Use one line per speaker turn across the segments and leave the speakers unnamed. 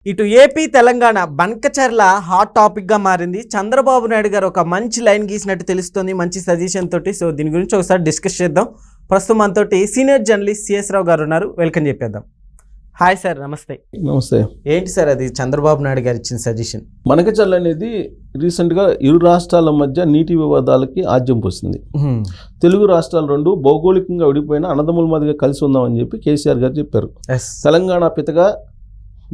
ఇటు AP Telangana Banakacherla hot టాపిక్గా మారింది. చంద్రబాబు నాయుడు గారు ఒక మంచి లైన్ గీసినట్టు తెలుస్తుంది, మంచి సజెషన్ తోటి. సో దీని గురించి ఒకసారి డిస్కస్ చేద్దాం. ప్రస్తుతం మనతోటి సీనియర్ జర్నలిస్ట్ సిఎస్ రావు గారు ఉన్నారు. వెల్కమ్ చెప్పేద్దాం. హాయ్ సార్, నమస్తే.
నమస్తే.
ఏంటి సార్ అది చంద్రబాబు నాయుడు గారు ఇచ్చిన సజెషన్?
బంకచర్ల అనేది రీసెంట్గా ఇరు రాష్ట్రాల మధ్య నీటి వివాదాలకి ఆజ్యం పోసింది. తెలుగు రాష్ట్రాలు రెండు భౌగోళికంగా విడిపోయిన అన్నదమ్ముల మధ్యగా కలిసి ఉందామని చెప్పి కేసీఆర్ గారు చెప్పారు. తెలంగాణ పితగా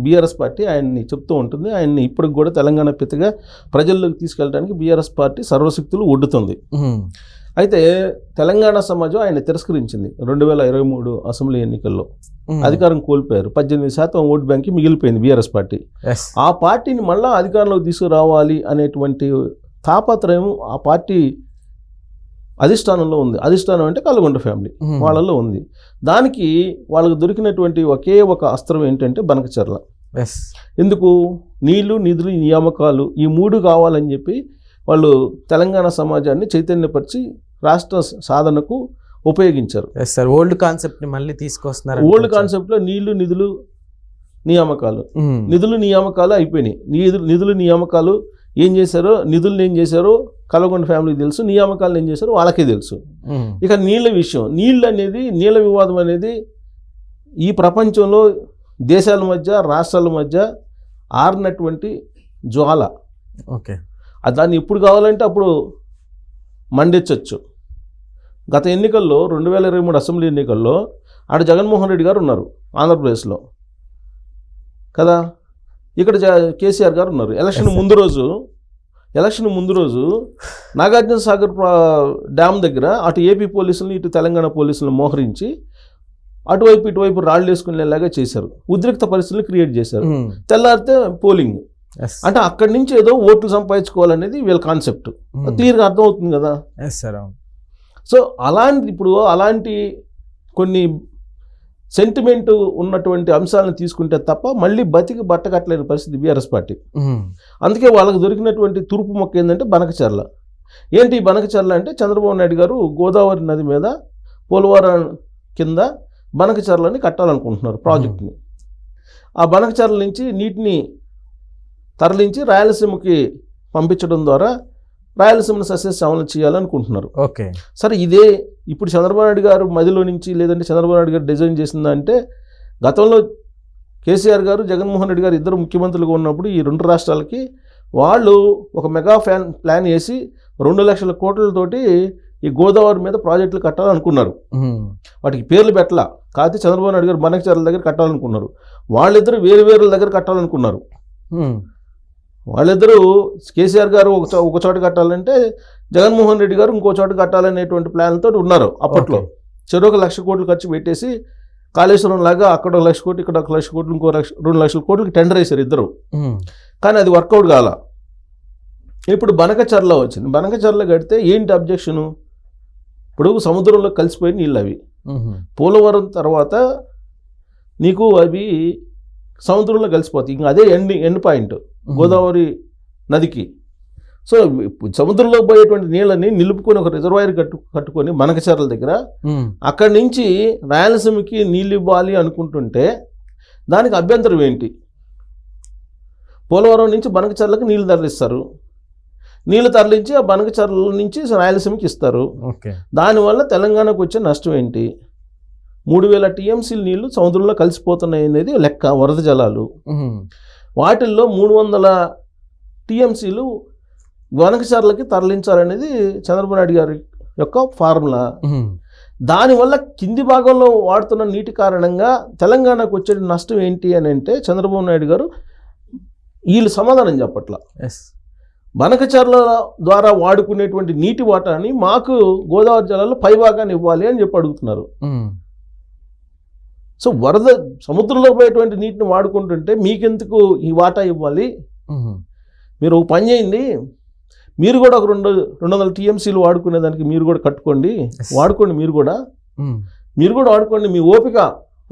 బీఆర్ఎస్ పార్టీ ఆయన్ని చెప్తూ ఉంటుంది. ఆయన్ని ఇప్పటికి కూడా తెలంగాణ పితగా ప్రజల్లోకి తీసుకెళ్ళడానికి బీఆర్ఎస్ పార్టీ సర్వశక్తులు ఒడ్డుతుంది. అయితే తెలంగాణ సమాజం ఆయన తిరస్కరించింది. 2023 అసెంబ్లీ ఎన్నికల్లో అధికారం కోల్పోయారు. 18% ఓటు బ్యాంక్ మిగిలిపోయింది బీఆర్ఎస్ పార్టీ. ఆ పార్టీని మళ్ళా అధికారంలోకి తీసుకురావాలి అనేటువంటి తాపత్రయం ఆ పార్టీ అధిష్టానంలో ఉంది. అధిష్టానం అంటే కల్వకుంట్ల ఫ్యామిలీ వాళ్ళలో ఉంది. దానికి వాళ్ళకు దొరికినటువంటి ఒకే ఒక అస్త్రం ఏంటంటే బంకచర్ల. ఎందుకు? నీళ్లు, నిధులు, నియామకాలు ఈ మూడు కావాలని చెప్పి వాళ్ళు తెలంగాణ సమాజాన్ని చైతన్యపరిచి రాష్ట్ర సాధనకు ఉపయోగించారు.
సార్ ఓల్డ్ కాన్సెప్ట్ని మళ్ళీ తీసుకొస్తున్నారు.
ఓల్డ్ కాన్సెప్ట్లో నీళ్లు, నిధులు, నియామకాలు, నిధులు నియామకాలు అయిపోయినాయి. నిధులు నియామకాలు ఏం చేశారో, నిధులను ఏం చేశారో కల్వకుంట్ల ఫ్యామిలీకి తెలుసు, నియామకాలను ఏం చేశారో వాళ్ళకే తెలుసు. ఇక నీళ్ళ విషయం, నీళ్ళు అనేది, నీళ్ళ వివాదం అనేది ఈ ప్రపంచంలో దేశాల మధ్య, రాష్ట్రాల మధ్య ఆరినటువంటి జ్వాల.
ఓకే,
దాన్ని ఎప్పుడు కావాలంటే అప్పుడు మండించవచ్చు. గత ఎన్నికల్లో 2023 అసెంబ్లీ ఎన్నికల్లో ఆడ జగన్మోహన్ రెడ్డి గారు ఉన్నారు ఆంధ్రప్రదేశ్లో కదా, ఇక్కడ కేసీఆర్ గారు ఉన్నారు. ఎలక్షన్ ముందు రోజు నాగార్జున సాగర్ డ్యామ్ దగ్గర అటు ఏపీ పోలీసులను ఇటు తెలంగాణ పోలీసులను మోహరించి అటువైపు ఇటువైపు రాళ్ళు వేసుకునేలాగా చేశారు. ఉద్రిక్త పరిస్థితులు క్రియేట్ చేశారు. తెల్లారితే పోలింగ్. అంటే అక్కడి నుంచి ఏదో ఓట్లు సంపాదించుకోవాలనేది వీళ్ళ కాన్సెప్ట్. క్లియర్గా అర్థమవుతుంది కదా. సో అలాంటి కొన్ని సెంటిమెంట్ ఉన్నటువంటి అంశాలను తీసుకుంటే తప్ప మళ్ళీ బతికి బట్టకట్టలేని పరిస్థితి బీఆర్ఎస్ పార్టీ. అందుకే వాళ్ళకి దొరికినటువంటి తురుపు మొక్క ఏంటంటే బంకచర్ల. ఏంటి బంకచర్ల అంటే, చంద్రబాబు నాయుడు గారు గోదావరి నది మీద పోలవరం కింద బంకచర్లని కట్టాలనుకుంటున్నారు ప్రాజెక్టుని. ఆ బంకచర్ల నుంచి నీటిని తరలించి రాయలసీమకి పంపించడం ద్వారా రాయలసీమను సస్యశ్యామలం చేయాలనుకుంటున్నారు.
ఓకే,
సరే ఇదే ఇప్పుడు చంద్రబాబు నాయుడు గారు మదిలో నుంచి, లేదంటే చంద్రబాబు నాయుడు గారు డిజైన్ చేసిందంటే, గతంలో కేసీఆర్ గారు, జగన్మోహన్ రెడ్డి గారు ఇద్దరు ముఖ్యమంత్రులుగా ఉన్నప్పుడు ఈ రెండు రాష్ట్రాలకి వాళ్ళు ఒక మెగా ప్లాన్ వేసి 2 లక్షల కోట్లతోటి ఈ గోదావరి మీద ప్రాజెక్టులు కట్టాలనుకున్నారు. వాటికి పేర్లు పెట్టలా. కాకపోతే చంద్రబాబు నాయుడు గారు బంకచర్ల దగ్గర కట్టాలనుకున్నారు. వాళ్ళిద్దరు వేరు దగ్గర కట్టాలనుకున్నారు. వాళ్ళిద్దరూ కేసీఆర్ గారు ఒక చోట కట్టాలంటే జగన్మోహన్ రెడ్డి గారు ఇంకో చోట కట్టాలనేటువంటి ప్లాన్తో ఉన్నారు. అప్పట్లో చెరొక 1 లక్ష కోట్లు ఖర్చు పెట్టేసి కాళేశ్వరం లాగా అక్కడ 1 లక్ష కోట్లు, ఇక్కడ 1 లక్ష కోట్లు, ఇంకో 2 లక్షల కోట్లకి టెండర్ వేశారు ఇద్దరు. కానీ అది వర్కౌట్ కాల. ఇప్పుడు బంకచర్ల వచ్చింది. బంకచర్ల కడితే ఏంటి అబ్జెక్షను? ఇప్పుడు సముద్రంలో కలిసిపోయి నీళ్ళు అవి. పోలవరం తర్వాత నీకు అవి సముద్రంలో కలిసిపోతాయి. ఇంకా అదే ఎండ్ పాయింట్ గోదావరి నదికి. సో సముద్రంలో పోయేటువంటి నీళ్ళని నిలుపుకొని ఒక రిజర్వాయర్ కట్టుకొని బంకచర్ల దగ్గర అక్కడి నుంచి రాయలసీమకి నీళ్ళు ఇవ్వాలి అనుకుంటుంటే దానికి అభ్యంతరం ఏంటి? పోలవరం నుంచి బంకచర్లకు నీళ్లు తరలిస్తారు. నీళ్లు తరలించి ఆ బంకచర్ల నుంచి రాయలసీమకి ఇస్తారు. దానివల్ల తెలంగాణకు వచ్చే నష్టం ఏంటి? 3000 టీఎంసీల నీళ్లు సముద్రంలో కలిసిపోతున్నాయి అనేది లెక్క. వరద జలాలు వాటిల్లో 300 టీఎంసీలు బంకచర్లకి తరలించాలనేది చంద్రబాబు నాయుడు గారి యొక్క ఫార్ములా. దానివల్ల కింది భాగంలో వాడుతున్న నీటి కారణంగా తెలంగాణకు వచ్చే నష్టం ఏంటి అని అంటే చంద్రబాబు నాయుడు గారు వీళ్ళు సమాధానం చెప్పట్లా. బంకచర్ల ద్వారా వాడుకునేటువంటి నీటి వాటాని మాకు గోదావరి జలాల్లో పై భాగాన్ని ఇవ్వాలి అని చెప్పి అడుగుతున్నారు. సో వరద సముద్రంలో పోయేటువంటి నీటిని వాడుకుంటుంటే మీకెందుకు ఈ వాటా ఇవ్వాలి? మీరు ఒక పని చేయండి, మీరు కూడా ఒక 200 టీఎంసీలు వాడుకునేదానికి మీరు కూడా కట్టుకోండి, వాడుకోండి, మీరు కూడా వాడుకోండి, మీ ఓపిక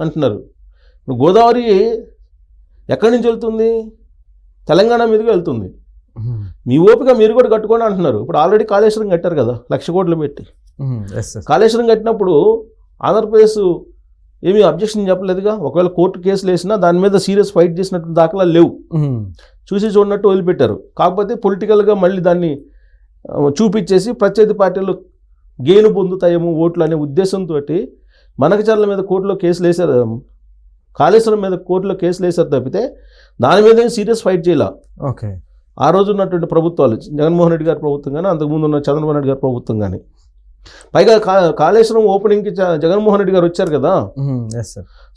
అంటున్నారు. ఇప్పుడు గోదావరి ఎక్కడి నుంచి వెళ్తుంది? తెలంగాణ మీదుగా వెళ్తుంది. మీ ఓపిక మీరు కూడా కట్టుకోండి అంటున్నారు. ఇప్పుడు ఆల్రెడీ కాళేశ్వరం కట్టారు కదా 1 లక్ష కోట్లు పెట్టి. కాళేశ్వరం కట్టినప్పుడు ఆంధ్రప్రదేశ్ ఏమీ అబ్జెక్షన్ చెప్పలేదుగా. ఒకవేళ కోర్టు కేసులు వేసినా దాని మీద సీరియస్ ఫైట్ చేసినట్టు దాఖలా లేవు. చూసి చూడనట్టు వదిలిపెట్టారు. కాకపోతే పొలిటికల్గా మళ్ళీ దాన్ని చూపించేసి ప్రత్యర్థి పార్టీలు గేను పొందుతాయేమో ఓట్లు అనే ఉద్దేశంతో బనకచర్ల మీద కోర్టులో కేసులు వేశారు, కాళేశ్వరం మీద కోర్టులో కేసులు వేశారు తప్పితే దాని మీద సీరియస్ ఫైట్ చేయాల.
ఓకే.
ఆ రోజు ఉన్నటువంటి ప్రభుత్వాలు, జగన్మోహన్ రెడ్డి గారి ప్రభుత్వం కానీ అంతకుముందు ఉన్న చంద్రబాబు నాయుడు గారి ప్రభుత్వం కానీ. పైగా కాళేశ్వరం ఓపెనింగ్కి జగన్మోహన్ రెడ్డి గారు వచ్చారు కదా.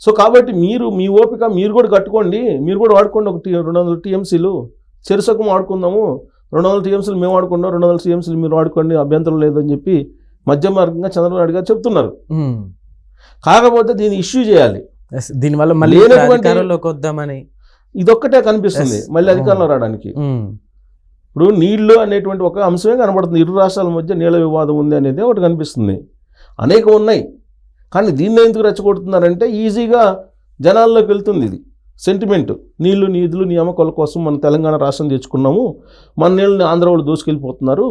సో కాబట్టి మీ ఓపిక మీరు కూడా కట్టుకోండి, మీరు కూడా వాడుకోండి. 200 టీఎంసీలు చెరుసకం వాడుకుందాము, 200 టీఎంసీలు మేము వాడుకుందాం, 200 టీఎంసీలు మీరు వాడుకోండి, అభ్యంతరం లేదని చెప్పి మధ్య మార్గంగా చంద్రబాబు నాయుడు గారు చెప్తున్నారు. కాకపోతే దీన్ని ఇష్యూ చేయాలి.
దీనివల్ల మళ్ళీ అధికారంలోకి వద్దామని
ఇదొక్కటే కనిపిస్తుంది మళ్ళీ అధికారంలో రావడానికి. ఇప్పుడు నీళ్లు అనేటువంటి ఒక అంశమే కనబడుతుంది. ఇరు రాష్ట్రాల మధ్య నీళ్ళ వివాదం ఉంది అనేది ఒకటి కనిపిస్తుంది. అనేకం ఉన్నాయి, కానీ దీన్ని ఎందుకు రెచ్చగొడుతున్నారంటే ఈజీగా జనాల్లోకి వెళ్తుంది. ఇది సెంటిమెంట్, నీళ్లు నిధులు నియామకాల కోసం మనం తెలంగాణ రాష్ట్రం తెచ్చుకున్నాము, మన నీళ్ళని ఆంధ్ర వాళ్ళు దోసుకెళ్ళిపోతున్నారు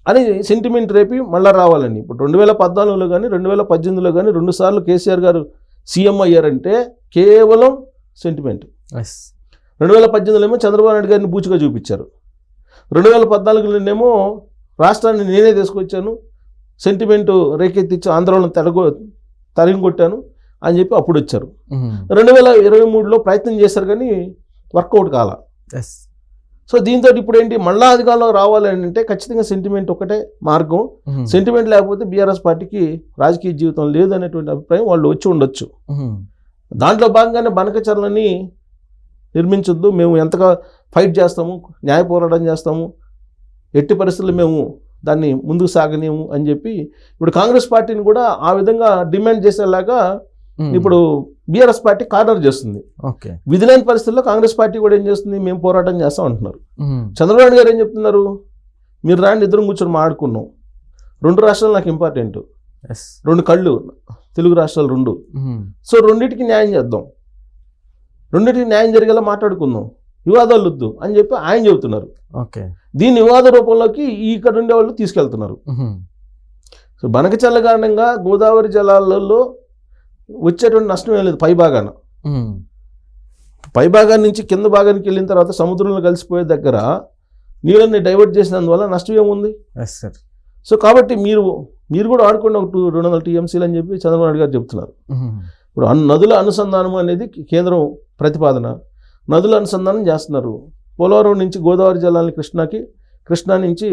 అని సెంటిమెంట్ రేపి మళ్ళీ రావాలని. ఇప్పుడు 2014లో కానీ 2018లో కానీ 2 సార్లు కేసీఆర్ గారు సీఎం అయ్యారంటే కేవలం సెంటిమెంట్. 2018లో ఏమో చంద్రబాబు నాయుడు గారిని బూచిగా చూపించారు, 2014లోనేమో రాష్ట్రాన్ని నేనే తీసుకొచ్చాను, సెంటిమెంటు రేకెత్తించి ఆంధ్రలో తరిగొట్టాను అని చెప్పి అప్పుడు వచ్చారు. 2023లో ప్రయత్నం చేశారు కానీ వర్కౌట్ కాల. సో దీంతో ఇప్పుడు ఏంటి, మళ్ళా అధికారంలో రావాలని అంటే ఖచ్చితంగా సెంటిమెంట్ ఒకటే మార్గం. సెంటిమెంట్ లేకపోతే బీఆర్ఎస్ పార్టీకి రాజకీయ జీవితం లేదనేటువంటి అభిప్రాయం వాళ్ళు వచ్చి ఉండొచ్చు. దాంట్లో భాగంగానే బనకచర్లని నిర్మించొద్దు, మేము ఎంతగా ఫైట్ చేస్తాము, న్యాయ పోరాటం చేస్తాము, ఎట్టి పరిస్థితుల్లో మేము దాన్ని ముందుకు సాగనేము అని చెప్పి ఇప్పుడు కాంగ్రెస్ పార్టీని కూడా ఆ విధంగా డిమాండ్ చేసేలాగా ఇప్పుడు బీఆర్ఎస్ పార్టీ కార్నర్ చేస్తుంది. విధిలేని పరిస్థితుల్లో కాంగ్రెస్ పార్టీ కూడా ఏం చేస్తుంది, మేము పోరాటం చేస్తాం అంటున్నారు. చంద్రబాబు గారు ఏం చెప్తున్నారు, మీరు రాండి ఇద్దరం కూర్చొని మాట్లాడుకున్నాం, 2 రాష్ట్రాలు నాకు ఇంపార్టెంట్, 2 కళ్ళు తెలుగు రాష్ట్రాలు 2. సో రెండింటికి న్యాయం చేద్దాం, రెండింటికి న్యాయం జరిగేలా మాట్లాడుకుందాం, వివాదాలు వద్దు అని చెప్పి ఆయన చెబుతున్నారు. దీన్ని వివాద రూపంలోకి ఇక్కడ ఉండే వాళ్ళు తీసుకెళ్తున్నారు. సో బనకచర్ల కారణంగా గోదావరి జలాలలో వచ్చేటువంటి నష్టం ఏం లేదు. పై భాగాన్ని నుంచి కింద భాగానికి వెళ్ళిన తర్వాత సముద్రంలో కలిసిపోయే దగ్గర నీళ్ళని డైవర్ట్ చేసినందువల్ల నష్టం ఏముంది. సో కాబట్టి మీరు కూడా ఆడుకోండి 200 టీఎంసీలు అని చెప్పి చంద్రబాబు నాయుడు గారు చెప్తున్నారు. ఇప్పుడు నదుల అనుసంధానం అనేది కేంద్రం ప్రతిపాదన, నదుల అనుసంధానం చేస్తున్నారు. పోలవరం నుంచి గోదావరి జలాన్ని కృష్ణా నుంచి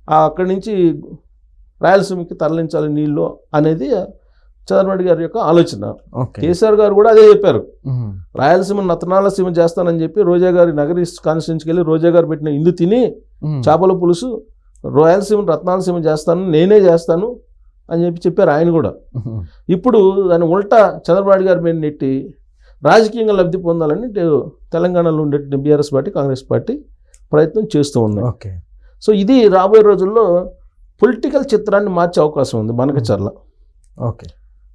అక్కడి నుంచి రాయలసీమకి తరలించాలి నీళ్ళు అనేది చంద్రబాబు నాయుడు గారి యొక్క ఆలోచన. కేసీఆర్ గారు కూడా అదే చెప్పారు, రాయలసీమ నత్తనాల సీమ చేస్తానని చెప్పి రోజా గారి నగరి కాన్స్టిట్యూన్సీకి వెళ్ళి రోజా గారు పెట్టిన ఇందు తిని చేపల పులుసు రాయలసీమ రత్నాలసీమ చేస్తాను, నేనే చేస్తాను అని చెప్పారు ఆయన కూడా. ఇప్పుడు దాని ఉల్టా చంద్రబాబు నాయుడు గారి మీద నెట్టి రాజకీయంగా లబ్ధి పొందాలని తెలంగాణలో ఉండే బీఆర్ఎస్ పార్టీ కాంగ్రెస్ పార్టీ ప్రయత్నం చేస్తూ ఉన్నాయి. సో ఇది రాబోయే రోజుల్లో పొలిటికల్ చిత్రాన్ని మార్చే అవకాశం ఉంది బనకచర్ల.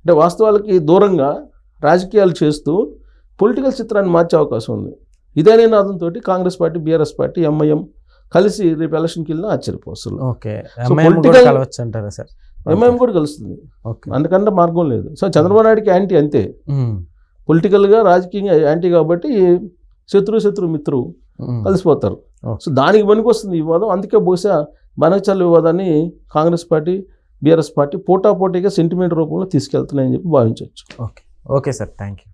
అంటే వాస్తవాలకి దూరంగా రాజకీయాలు చేస్తూ పొలిటికల్ చిత్రాన్ని మార్చే అవకాశం ఉంది. ఇదే నినాదంతో Congress party, BRS party, MIM కలిసి రేపు ఎలక్షన్కి వెళ్ళినా ఆశ్చర్యపోస్తుంది. ఎంఐఎం కూడా కలుస్తుంది, అందుకంటే మార్గం లేదు. సో చంద్రబాబు నాయుడికి యాంటీ అంతే, పొలిటికల్గా రాజకీయంగా యాంటీ కాబట్టి శత్రు మిత్రువు కలిసిపోతారు. సో దానికి పనికి వస్తుంది ఈ వివాదం. అందుకే బహుశా బనకచర్ల వివాదాన్ని కాంగ్రెస్ పార్టీ, బీఆర్ఎస్ పార్టీ పోటాపోటీగా సెంటిమెంట్ రూపంలో తీసుకెళ్తున్నాయని చెప్పి భావించవచ్చు.
Okay sir, thank you.